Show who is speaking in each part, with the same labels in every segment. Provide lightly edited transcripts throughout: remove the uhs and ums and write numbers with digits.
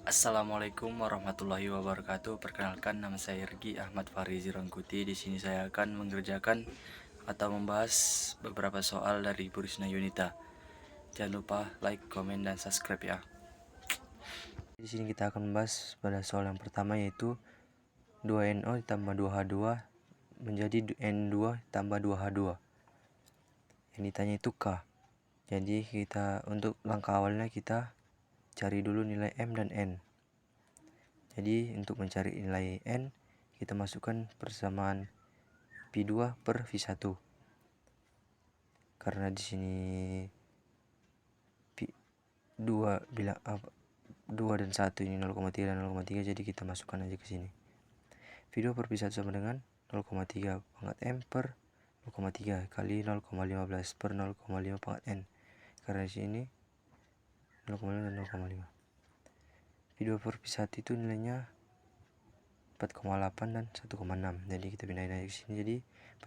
Speaker 1: Assalamualaikum warahmatullahi wabarakatuh. Perkenalkan, nama saya Regi Ahmad Farizi Rangkuti. Di sini saya akan mengerjakan atau membahas beberapa soal dari Bu Risna Yunita. Jangan lupa like, komen, dan subscribe ya. Di sini kita akan membahas pada soal yang pertama, yaitu 2NO ditambah 2H2 menjadi N2 tambah 2H2. Yang ditanya itu K. Jadi kita untuk langkah awalnya kita cari dulu nilai M dan N. Jadi untuk mencari nilai N, kita masukkan persamaan P2 per V1. Karena di sini P2 bilang 2 dan 1 ini 0,3 dan 0,3, jadi kita masukkan aja ke sini. V2 per V1 sama dengan 0,3 pangkat M per 0,3 kali 0,15 per 0,5 pangkat N. Karena di sini 0,5 dan 0,5. V2 per V1 itu nilainya 4,8 dan 1,6. Jadi kita pindahin aja ke sini. Jadi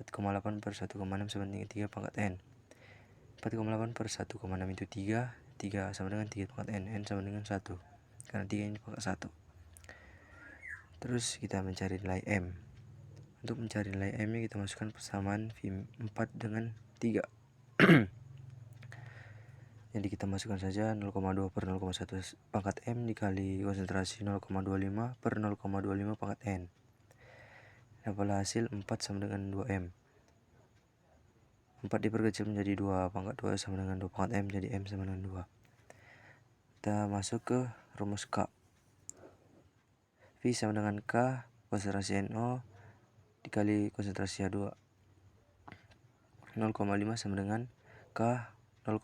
Speaker 1: 4,8 per 1,6 sama dengan 3 pangkat N. 4,8 per 1,6 itu 3. 3 sama dengan 3 pangkat N. N sama dengan 1. Karena 3 ini pangkat 1. Terus kita mencari nilai M. Untuk mencari nilai M nya kita masukkan persamaan V4 dengan 3. Jadi kita masukkan saja 0,2 per 0,1 pangkat M dikali konsentrasi 0,25 per 0,25 pangkat N. Dapatlah hasil 4 sama dengan 2M. 4 diperkecil menjadi 2 pangkat 2 sama dengan 2 pangkat M, jadi M sama dengan 2. Kita masuk ke rumus K. V sama dengan K konsentrasi NO dikali konsentrasi H2. 0,5 sama dengan K 0,1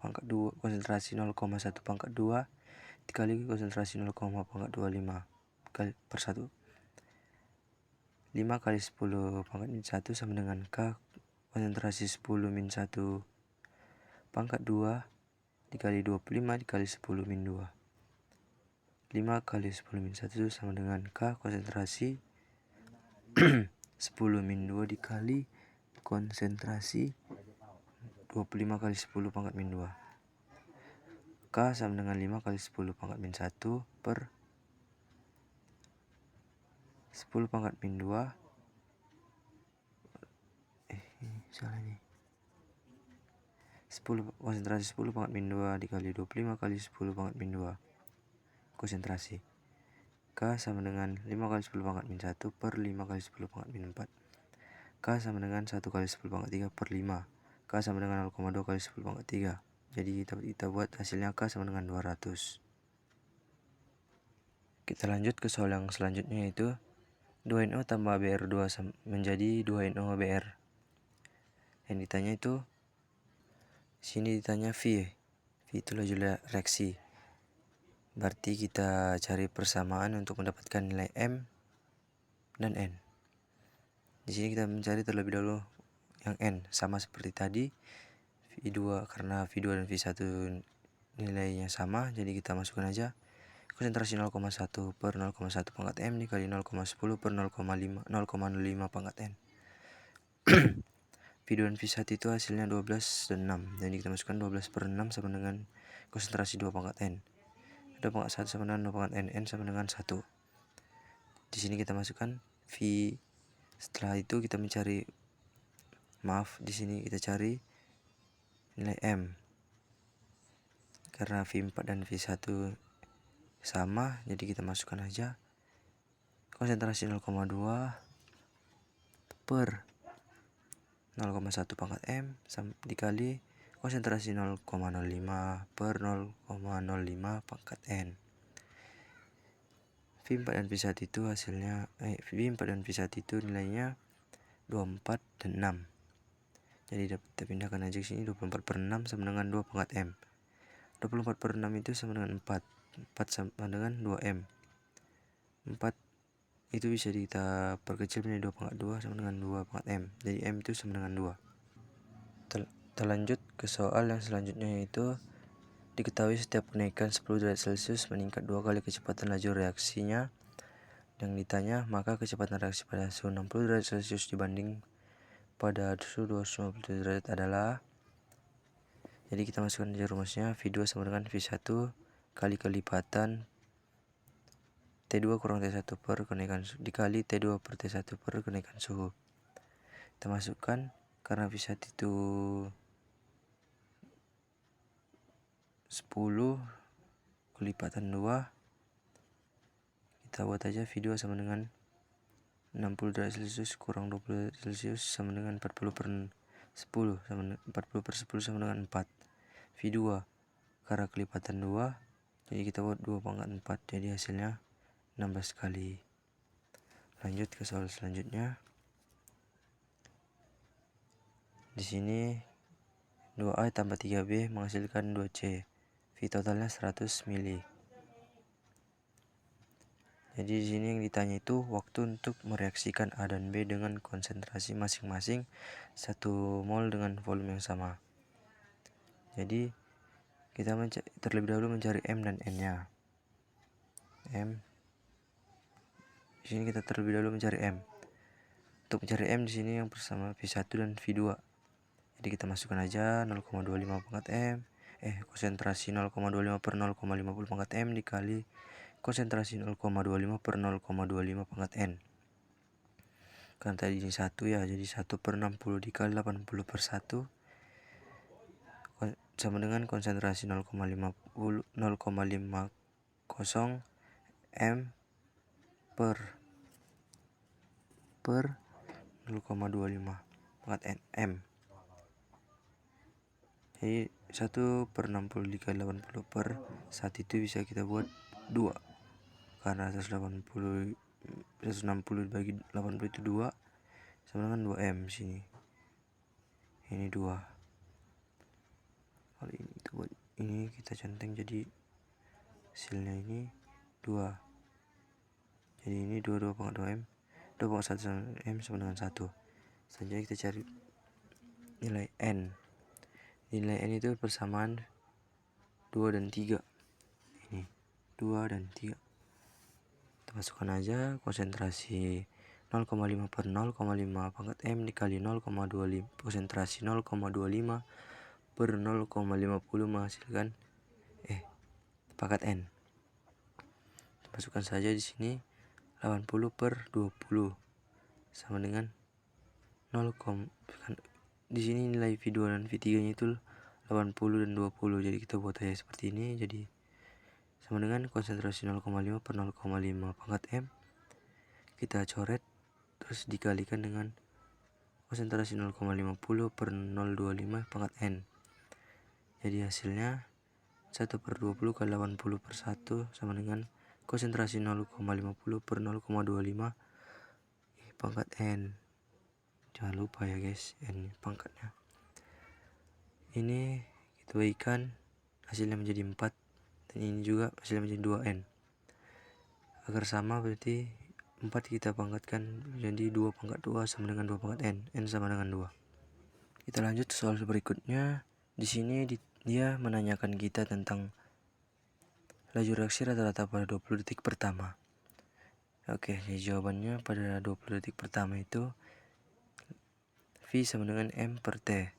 Speaker 1: pangkat 2 konsentrasi 0,1 pangkat 2 dikali konsentrasi 0, pangkat 25 kali per 1. 5 kali 10 pangkat min 1 sama dengan K konsentrasi 10 min 1 pangkat 2 dikali 25 dikali 10 min 2. 5 kali 10 min 1 sama dengan K konsentrasi 10 min 2 dikali konsentrasi 25 kali 10 pangkat min 2. K sama dengan 5 kali 10 pangkat min 1 per 10 pangkat min 2. Salah nih. 10 konsentrasi 10 pangkat min 2 dikali 25 kali 10 pangkat min 2 konsentrasi. K sama dengan 5 kali 10 pangkat min 1 per 5 kali 10 pangkat min 4. K sama dengan 1 kali 10 pangkat 3 per 5. K sama dengan 0,2 kali 10 pangkat 3. Jadi kita buat hasilnya K sama dengan 200. Kita lanjut ke soal yang selanjutnya, yaitu 2NO tambah BR2 menjadi 2NO BR. Yang ditanya itu sini ditanya V. V itu laju reaksi. Berarti kita cari persamaan untuk mendapatkan nilai M dan N. Di sini kita mencari terlebih dahulu yang N, sama seperti tadi V2, karena V2 dan V1 nilainya sama, jadi kita masukkan aja konsentrasi 0,1 per 0,1 pangkat M dikali 0,10 per 0,5 pangkat N. V2 dan V1 itu hasilnya 12 dan 6. Jadi kita masukkan 12 per 6 sama dengan konsentrasi 2 pangkat N. Ada pangkat 1 sama dengan 2 pangkat N. N sama dengan 1. Di sini kita masukkan V. Setelah itu kita mencari, di sini kita cari nilai M. Karena V4 dan V1 sama, jadi kita masukkan aja konsentrasi 0,2 per 0,1 pangkat M dikali konsentrasi 0,05 per 0,05 pangkat N. V4 dan V1 itu hasilnya V4 dan V1 itu nilainya 24 dan 6. Jadi kita pindahkan aja ke sini. 24 per 6 sama dengan 2 pangkat M. 24 per 6 itu sama dengan 4. 4 sama dengan 2M. 4 itu bisa kita perkecil menjadi 2 pangkat 2 sama dengan 2 pangkat M. Jadi M itu sama dengan 2. Kita lanjut ke soal yang selanjutnya, yaitu diketahui setiap kenaikan 10 derajat Celcius meningkat 2 kali kecepatan laju reaksinya. Yang ditanya, maka kecepatan reaksi pada suhu 60 derajat Celcius dibanding pada suhu 250 derajat adalah. Jadi kita masukkan aja rumusnya, V2 sama dengan V1 kali kelipatan T2 kurang T1 per kenaikan dikali T2 per T1 per kenaikan suhu. Kita masukkan karena V1 itu 10 kelipatan 2, kita buat aja V2 sama dengan 60 derajat Celcius kurang 20 derajat Celcius sama dengan 40 per 10 sama 40 per 10 sama dengan 4. V2 karena kelipatan 2, jadi kita buat 2 pangkat 4, jadi hasilnya 16 kali. Lanjut ke soal selanjutnya. Di sini 2A tambah 3B menghasilkan 2C. V totalnya 100 mili. Jadi di sini yang ditanya itu waktu untuk mereaksikan A dan B dengan konsentrasi masing-masing 1 mol dengan volume yang sama. Jadi kita terlebih dahulu mencari M dan N-nya. Di sini kita terlebih dahulu mencari M. Untuk mencari M di sini yang bersama V1 dan V2. Jadi kita masukkan aja 0,25 pangkat M. Konsentrasi 0,25 per 0,50 pangkat M dikali konsentrasi 0,25 per 0,25 pangkat N. Kan tadi ini 1 ya, jadi 1 per 60 dikali 80 per 1 sama dengan konsentrasi 0,50 M per 0,25 pangkat M. Jadi 1 per 60 dikali 80 per 1 itu bisa kita buat 2. Karena 160 dibagi 80 itu 2 sama dengan 2M sini. Ini 2. Kalau ini kita buat ini kita centeng jadi hasilnya ini 2. Jadi ini 2 pangkat 2M. 2 pangkat 1 M sama dengan 1. Selanjutnya kita cari nilai N. Nilai N itu persamaan 2 dan 3. Ini 2 dan 3. Kita masukkan aja konsentrasi 0,5 per 0,5 pangkat M dikali 0,25 konsentrasi 0,25 per 0,50 menghasilkan pangkat N. Kita masukkan saja di sini 80 per 20 sama dengan 0, di sini nilai V2 dan V3 nya itu 80 dan 20, jadi kita buat aja seperti ini. Jadi sama dengan konsentrasi 0,5 per 0,5 pangkat M kita coret terus dikalikan dengan konsentrasi 0,50 per 0,25 pangkat N. Jadi hasilnya 1 per 20 kali 80 per 1 sama dengan konsentrasi 0,50 per 0,25 pangkat N. Jangan lupa ya guys, N pangkatnya. Ini kita bagikan hasilnya menjadi 4, dan ini juga hasilnya menjadi 2N. Agar sama berarti 4 kita pangkatkan menjadi 2 pangkat 2 sama dengan 2 pangkat N sama dengan 2. Kita lanjut soal berikutnya. Di sini dia menanyakan kita tentang laju reaksi rata-rata pada 20 detik pertama. Oke, jawabannya pada 20 detik pertama itu V sama dengan M per T.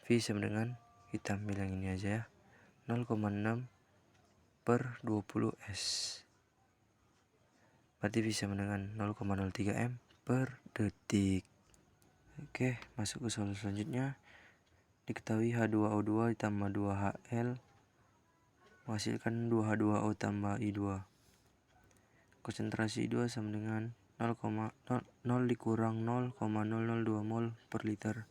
Speaker 1: V sama dengan, kita ambil yang ini aja ya, 0,6 per 20 S. Berarti V sama dengan 0,03 M per detik. Oke, masuk ke soal selanjutnya. Diketahui H2O2 ditambah 2HL menghasilkan 2H2O tambah I2. Konsentrasi I2 sama dengan 0 dikurang 0,002 mol per liter.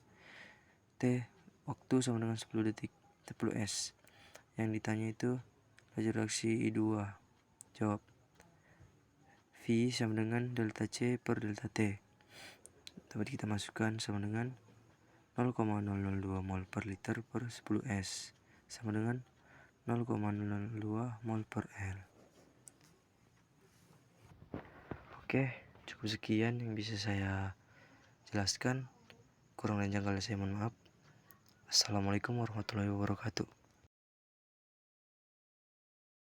Speaker 1: T waktu sama dengan 10 detik, 10 S. Yang ditanya itu laju reaksi I2. Jawab. V sama dengan delta C per delta T. Dapat kita masukkan sama dengan 0,002 mol per liter per 10 S sama dengan 0,002 mol per L. Oke, cukup sekian yang bisa saya jelaskan. Kurang dan janggal saya mohon maaf. Assalamualaikum warahmatullahi wabarakatuh.